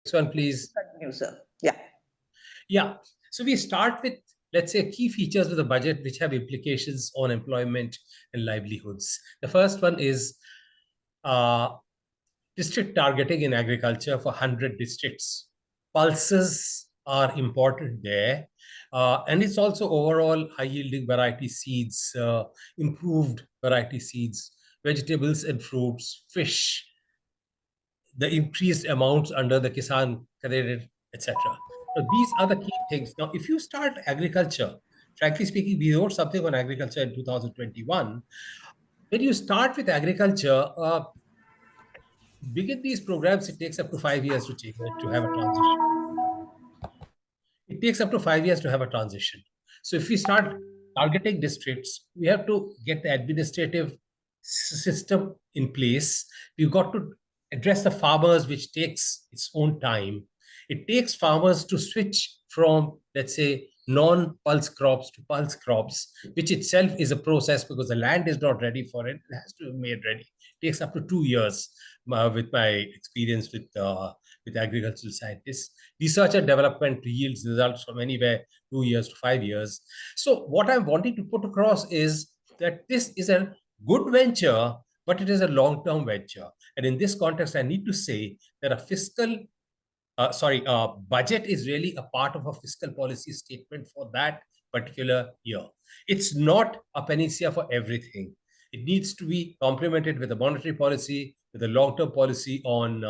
Next one, please. Continue, sir. Yeah. Yeah. So we start with, let's say, key features of the budget which have implications on employment and livelihoods. The first one is district targeting in agriculture for 100 districts. Pulses are important there. And it's also overall high-yielding variety seeds, improved variety seeds, vegetables and fruits, fish, the increased amounts under the Kisan Credit, etc. So these are the key things. Now, if you start agriculture, frankly speaking, we wrote something on agriculture in 2021. When you start with agriculture, begin these programs, it takes up to 5 years to have a transition. It takes up to 5 years to have a transition. So if we start targeting districts, we have to get the administrative system in place. We've got to address the farmers, which takes its own time. It takes farmers to switch from, let's say, non-pulse crops to pulse crops, which itself is a process because the land is not ready for it. It has to be made ready. It takes up to 2 years, with my experience with agricultural scientists. Research and development yields results from anywhere 2 years to 5 years. So what I'm wanting to put across is that this is a good venture, but it is a long-term venture. And in this context, I need to say that a budget is really a part of a fiscal policy statement for that particular year. It's not a panacea for everything. It needs to be complemented with a monetary policy, with a long-term policy on,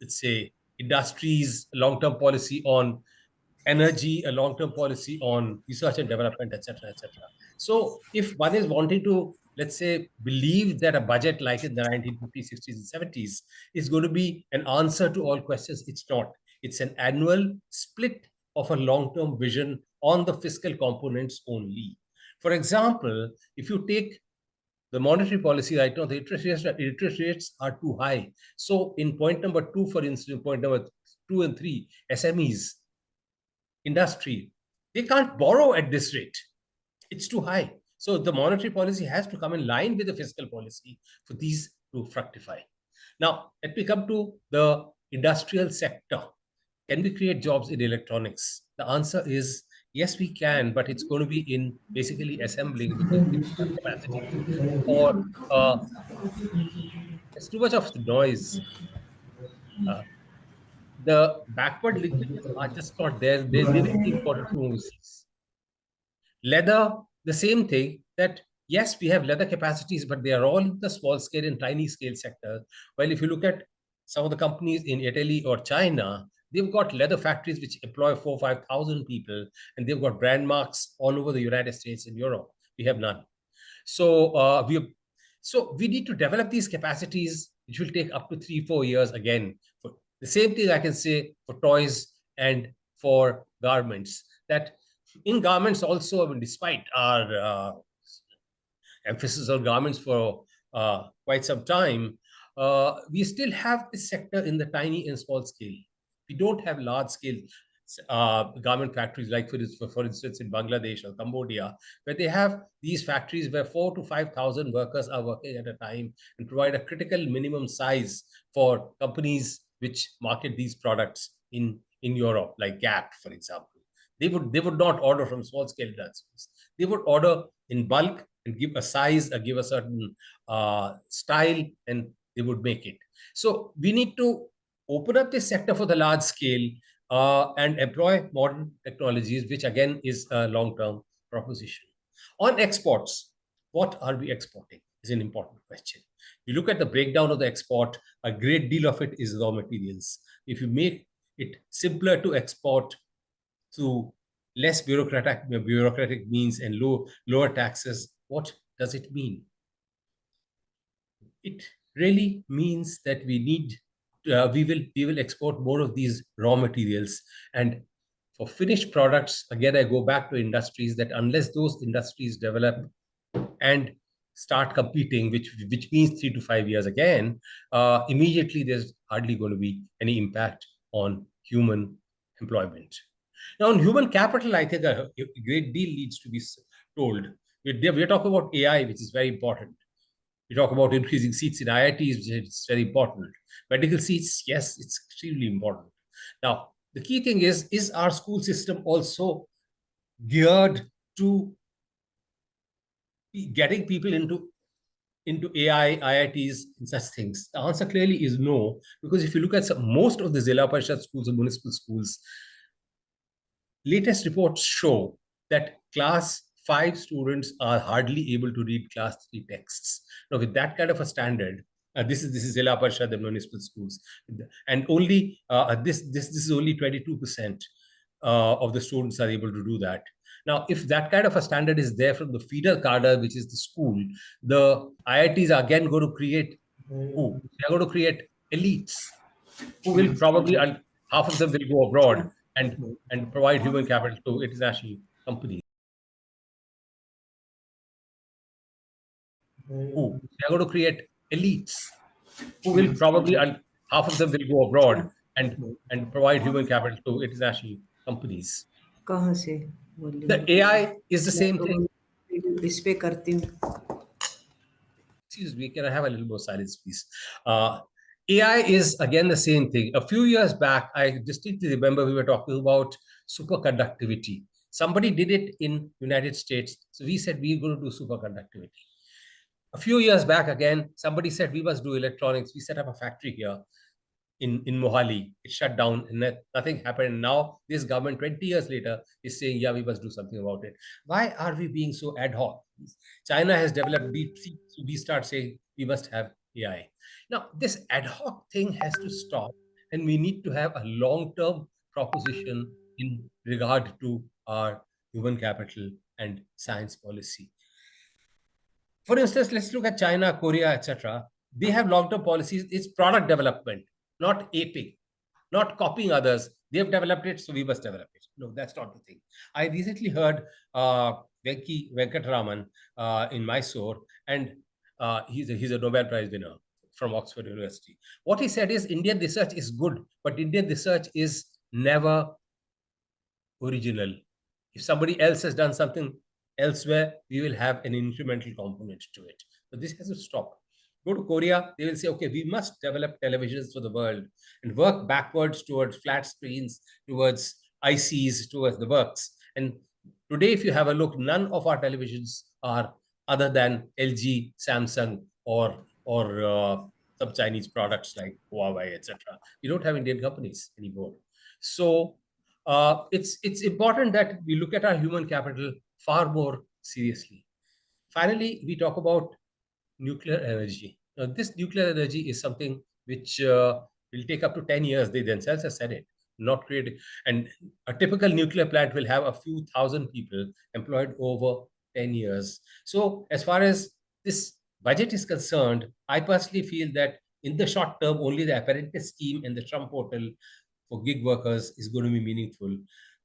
let's say, industries, long-term policy on energy, a long-term policy on research and development, etc., etc. So if one is wanting to, let's say, believe that a budget like in the 1950s, 60s, and 70s is going to be an answer to all questions, it's not. It's an annual split of a long-term vision on the fiscal components only. For example, if you take the monetary policy right now, the interest rates are too high. So in point number 2, for instance, point number 2 and 3, SMEs, industry, they can't borrow at this rate. It's too high. So the monetary policy has to come in line with the fiscal policy for these to fructify. Now, let me come to the industrial sector. Can we create jobs in electronics? The answer is yes, we can, but it's going to be in basically assembling because we don't have capacity. Or there's too much of the noise. The backward linkages are just not there. They will be imported from overseas. Leather, the same thing, that yes, we have leather capacities, but they are all in the small scale and tiny scale sector. While if you look at some of the companies in Italy or China, they've got leather factories which employ 4,000 or 5,000 people, and they've got brand marks all over the United States and Europe. We have none. So we need to develop these capacities, which will take up to 3-4 years again. For the same thing I can say for toys and for garments, that in garments also, I mean, despite our emphasis on garments for quite some time, we still have this sector in the tiny and small scale. We don't have large scale garment factories like, for instance, in Bangladesh or Cambodia, where they have these factories where 4,000 to 5,000 workers are working at a time and provide a critical minimum size for companies which market these products in Europe, like Gap, for example. They would not order from small scale industries. They would order in bulk and give a size, or give a certain style, and they would make it. So we need to open up this sector for the large scale and employ modern technologies, which again is a long-term proposition. On exports, what are we exporting is an important question. You look at the breakdown of the export, a great deal of it is raw materials. If you make it simpler to export through less bureaucratic means and lower taxes, what does it mean? It really means that we will export more of these raw materials. And for finished products, again, I go back to industries, that unless those industries develop and start competing, which means 3 to 5 years again, immediately there's hardly going to be any impact on human employment. Now, on human capital, I think a great deal needs to be told. We're talking about AI, which is very important. We talk about increasing seats in IITs, which is very important. Medical seats, yes, it's extremely important. Now, the key thing is our school system also geared to getting people into AI, IITs, and such things? The answer clearly is no, because if you look at most of the Zilla Parishad schools or municipal schools, latest reports show that class 5 students are hardly able to read class 3 texts. Now, with that kind of a standard, this is Zilla Parishad and municipal schools, and only this is only 22% of the students are able to do that. Now, if that kind of a standard is there from the feeder cadre, which is the school, the IITs are again going to create who? They are going to create elites who will probably, half of them will go abroad and provide human capital to international companies. Who? They are going to create elites who will probably, half of them will go abroad and provide human capital to international companies. कहाँ से The AI is the same thing. इस पे करती हूँ. Excuse me, can I have a little more silence, please? AI is again the same thing. A few years back, I distinctly remember we were talking about superconductivity. Somebody did it in United States, so we said we're going to do superconductivity. A few years back, again, somebody said we must do electronics. We set up a factory here in Mohali. It shut down and nothing happened. Now this government 20 years later is saying, yeah, we must do something about it. Why are we being so ad hoc? China has developed deep sea, so we start saying we must have AI. Now this ad hoc thing has to stop, and we need to have a long-term proposition in regard to our human capital and science policy. For instance, let's look at China, Korea, etc. They have long-term policies. It's product development, not aping, not copying others. They have developed it, so we must develop it. No, that's not the thing. I recently heard Venkataraman in Mysore, and he's a Nobel Prize winner from Oxford University. What he said is Indian research is good, but Indian research is never original. If somebody else has done something elsewhere, we will have an incremental component to it. But this has to stop. Go to Korea, they will say, okay, we must develop televisions for the world and work backwards towards flat screens, towards ICs, towards the works. And today, if you have a look, none of our televisions are other than LG, Samsung, or some Chinese products like Huawei, etc. We don't have Indian companies anymore. So it's important that we look at our human capital far more seriously. Finally, we talk about nuclear energy. Now, this nuclear energy is something which will take up to 10 years. They themselves have said it, not created. And a typical nuclear plant will have a few thousand people employed over 10 years. So as far as this budget is concerned, I personally feel that in the short term, only the apprentice scheme and the Trump portal for gig workers is going to be meaningful.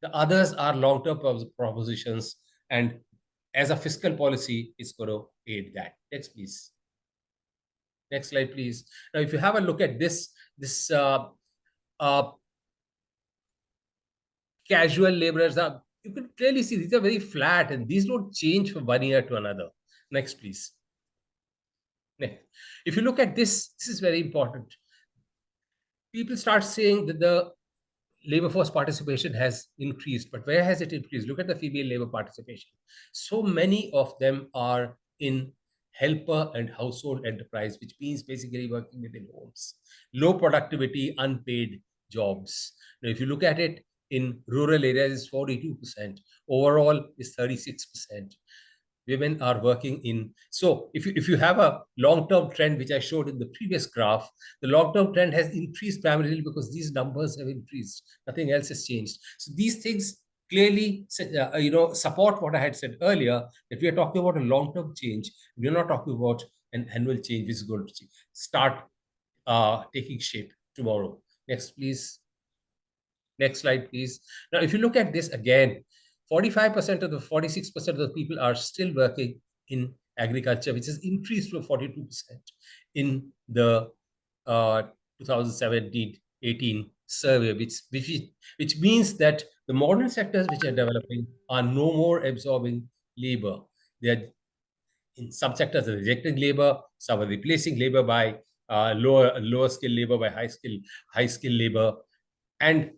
The others are long-term propositions, and as a fiscal policy, it's going to aid that. Next, please. Next slide, please. Now, if you have a look at this casual laborers, you can clearly see these are very flat, and these don't change from one year to another. Next, please. Next. If you look at this, this is very important. People start saying that the labor force participation has increased, but where has it increased? Look at the female labor participation. So many of them are in helper and household enterprise, which means basically working within homes. Low productivity, unpaid jobs. Now, if you look at it in rural areas, it's 42%. Overall, is 36%. Women are working in. So if you have a long-term trend, which I showed in the previous graph, the long-term trend has increased primarily because these numbers have increased. Nothing else has changed. So these things clearly support what I had said earlier, that we are talking about a long-term change. We're not talking about an annual change which is going to start taking shape tomorrow. Next, please. Next slide, please. Now, if you look at this again, 45% of the 46% of the people are still working in agriculture, which has increased from 42% in the 2017-18 survey, which means that the modern sectors which are developing are no more absorbing labor. They are in some sectors are rejecting labor, some are replacing labor by lower skill labor by high skill labor, and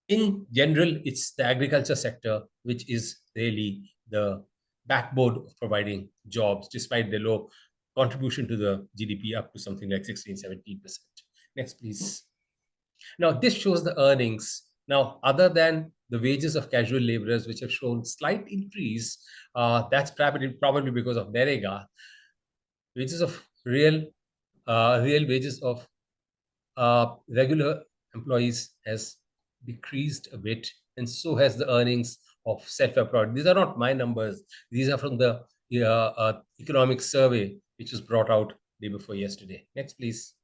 in general, it's the agriculture sector which is really the backbone of providing jobs, despite the low contribution to the GDP up to something like 16-17%. Next, please. Now, this shows the earnings. Now, other than the wages of casual laborers, which have shown slight increase, that's probably because of Narega. Wages of real wages of regular employees has decreased a bit, and so has the earnings of self-employed. These are not my numbers. These are from the economic survey, which was brought out day before yesterday. Next, please.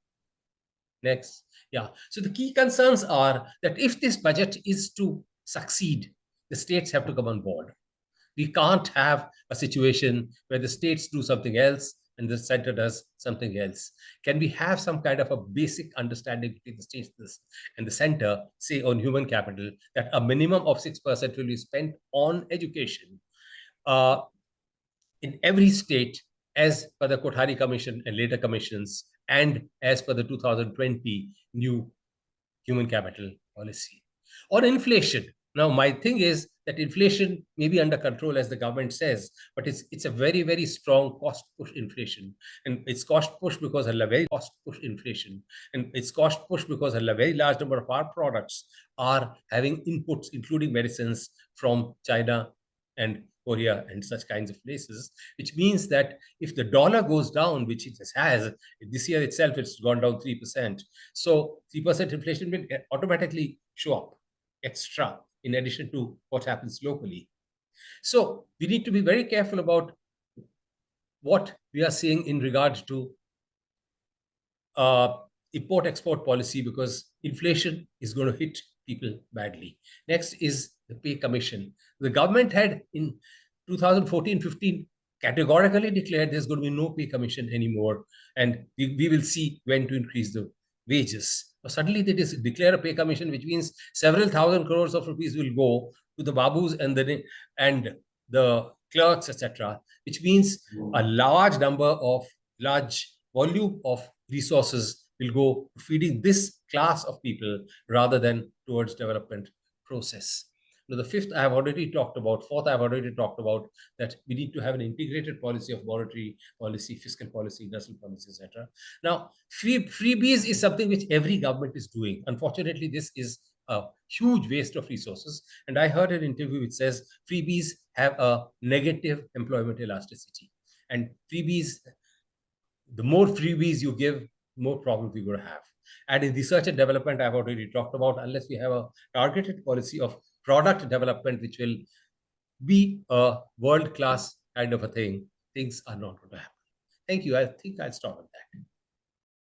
Next. Yeah. So the key concerns are that if this budget is to succeed, the states have to come on board. We can't have a situation where the states do something else and the center does something else. Can we have some kind of a basic understanding between the states and the center, say on human capital, that a minimum of 6% will be spent on education in every state, as per the Kothari Commission and later commissions, and as per the 2020 new human capital policy? On inflation, now my thing is that inflation may be under control, as the government says, but it's a very, very strong cost push inflation, and it's cost push because a very cost push inflation, and it's cost push because a very large number of our products are having inputs, including medicines, from China and Korea and such kinds of places, which means that if the dollar goes down, which it has, this year itself, it's gone down 3%. So 3% inflation will automatically show up extra in addition to what happens locally. So we need to be very careful about what we are seeing in regard to import-export policy, because inflation is going to hit people badly. Next is the pay commission. The government had in 2014-15 categorically declared there's going to be no pay commission anymore, and we will see when to increase the wages. But suddenly they declare a pay commission, which means several thousand crores of rupees will go to the babus and the clerks, etc., which means a large volume of resources will go to feeding this class of people rather than towards development process. Now, the fifth I have already talked about. Fourth, I have already talked about, that we need to have an integrated policy of monetary policy, fiscal policy, industrial policy, etc. Now, freebies is something which every government is doing. Unfortunately, this is a huge waste of resources. And I heard an interview which says freebies have a negative employment elasticity. And freebies, the more freebies you give, the more problems you're going to have. And in research and development, I've already talked about, unless we have a targeted policy of product development, which will be a world-class kind of a thing, things are not going to happen. Thank you. I think I'll stop at that.